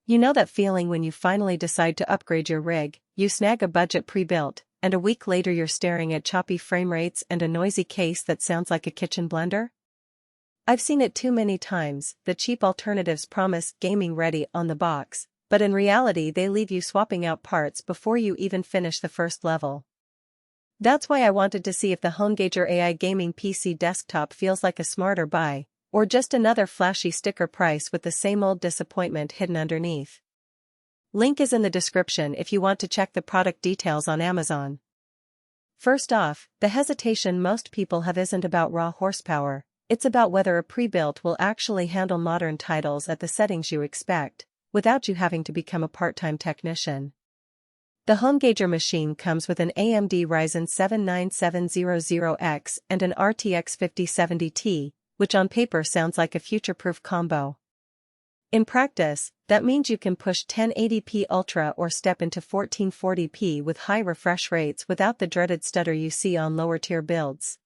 You know that feeling when you finally decide to upgrade your rig, you snag a budget pre-built, and a week later you're staring at choppy frame rates and a noisy case that sounds like a kitchen blender? I've seen it too many times. The cheap alternatives promise gaming ready on the box, but in reality they leave you swapping out parts before you even finish the first level. That's why I wanted to see if the HomeGager AI gaming PC desktop feels like a smarter buy, or just another flashy sticker price with the same old disappointment hidden underneath. Link is in the description if you want to check the product details on Amazon. First off, the hesitation most people have isn't about raw horsepower, it's about whether a pre-built will actually handle modern titles at the settings you expect, without you having to become a part-time technician. The HomeGager machine comes with an AMD Ryzen 7 9700X and an RTX 5070 which on paper sounds like a future-proof combo. In practice, that means you can push 1080p Ultra or step into 1440p with high refresh rates without the dreaded stutter you see on lower-tier builds.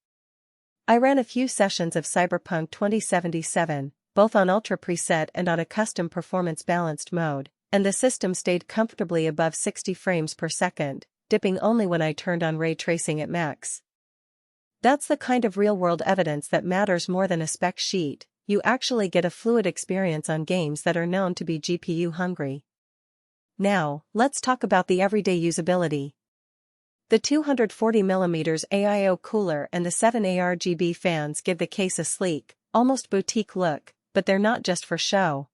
I ran a few sessions of Cyberpunk 2077, both on Ultra preset and on a custom performance-balanced mode, and the system stayed comfortably above 60 frames per second, dipping only when I turned on ray tracing at max. That's the kind of real-world evidence that matters more than a spec sheet. You actually get a fluid experience on games that are known to be GPU-hungry. Now, let's talk about the everyday usability. The 240mm AIO cooler and the 7 ARGB fans give the case a sleek, almost boutique look, but they're not just for show.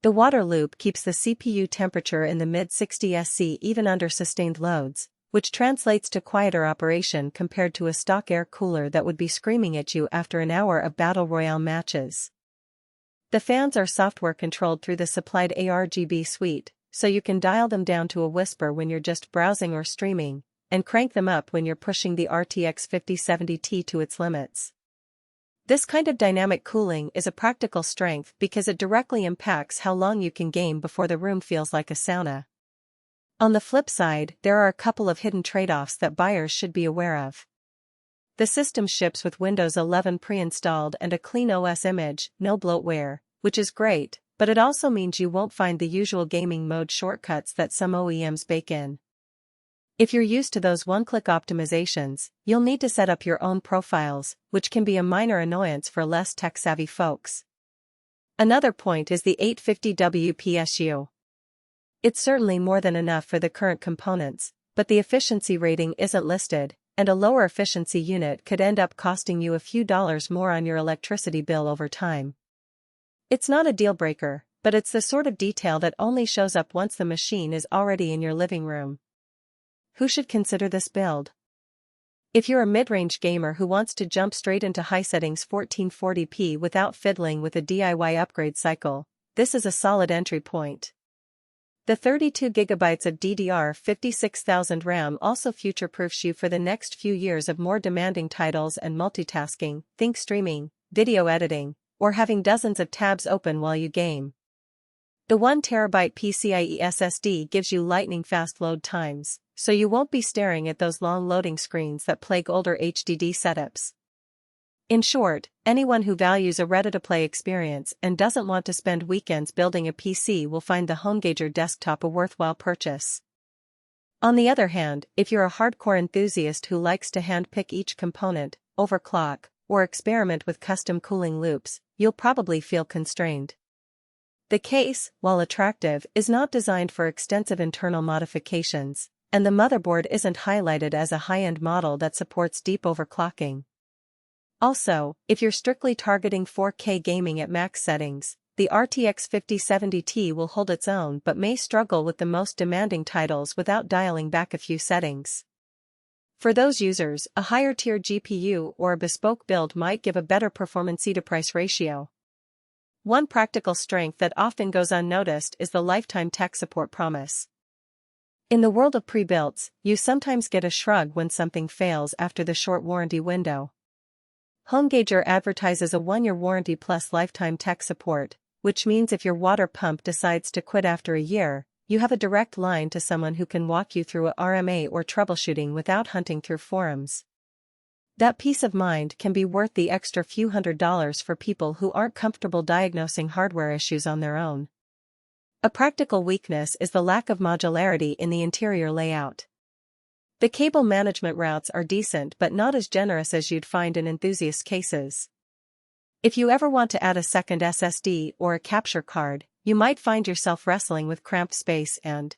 The water loop keeps the CPU temperature in the mid-60 SC even under sustained loads, which translates to quieter operation compared to a stock air cooler that would be screaming at you after an hour of battle royale matches. The fans are software controlled through the supplied ARGB suite, so you can dial them down to a whisper when you're just browsing or streaming, and crank them up when you're pushing the RTX 5070 to its limits. This kind of dynamic cooling is a practical strength because it directly impacts how long you can game before the room feels like a sauna. On the flip side, there are a couple of hidden trade-offs that buyers should be aware of. The system ships with Windows 11 pre-installed and a clean OS image, no bloatware, which is great, but it also means you won't find the usual gaming mode shortcuts that some OEMs bake in. If you're used to those one-click optimizations, you'll need to set up your own profiles, which can be a minor annoyance for less tech-savvy folks. Another point is the 850W PSU. It's certainly more than enough for the current components, but the efficiency rating isn't listed, and a lower efficiency unit could end up costing you a few dollars more on your electricity bill over time. It's not a deal-breaker, but it's the sort of detail that only shows up once the machine is already in your living room. Who should consider this build? If you're a mid-range gamer who wants to jump straight into high-settings 1440p without fiddling with a DIY upgrade cycle, this is a solid entry point. The 32GB of DDR56,000 RAM also future-proofs you for the next few years of more demanding titles and multitasking, think streaming, video editing, or having dozens of tabs open while you game. The 1TB PCIe SSD gives you lightning-fast load times, so you won't be staring at those long loading screens that plague older HDD setups. In short, anyone who values a ready-to-play experience and doesn't want to spend weekends building a PC will find the HomeGager desktop a worthwhile purchase. On the other hand, if you're a hardcore enthusiast who likes to handpick each component, overclock, or experiment with custom cooling loops, you'll probably feel constrained. The case, while attractive, is not designed for extensive internal modifications, and the motherboard isn't highlighted as a high-end model that supports deep overclocking. Also, if you're strictly targeting 4K gaming at max settings, the RTX 5070 will hold its own but may struggle with the most demanding titles without dialing back a few settings. For those users, a higher-tier GPU or a bespoke build might give a better performance-to-price ratio. One practical strength that often goes unnoticed is the lifetime tech support promise. In the world of pre-builts, you sometimes get a shrug when something fails after the short warranty window. HomeGager advertises a 1-year warranty plus lifetime tech support, which means if your water pump decides to quit after a year, you have a direct line to someone who can walk you through a RMA or troubleshooting without hunting through forums. That peace of mind can be worth the extra few $100s for people who aren't comfortable diagnosing hardware issues on their own. A practical weakness is the lack of modularity in the interior layout. The cable management routes are decent but not as generous as you'd find in enthusiast cases. If you ever want to add a second SSD or a capture card, you might find yourself wrestling with cramped space and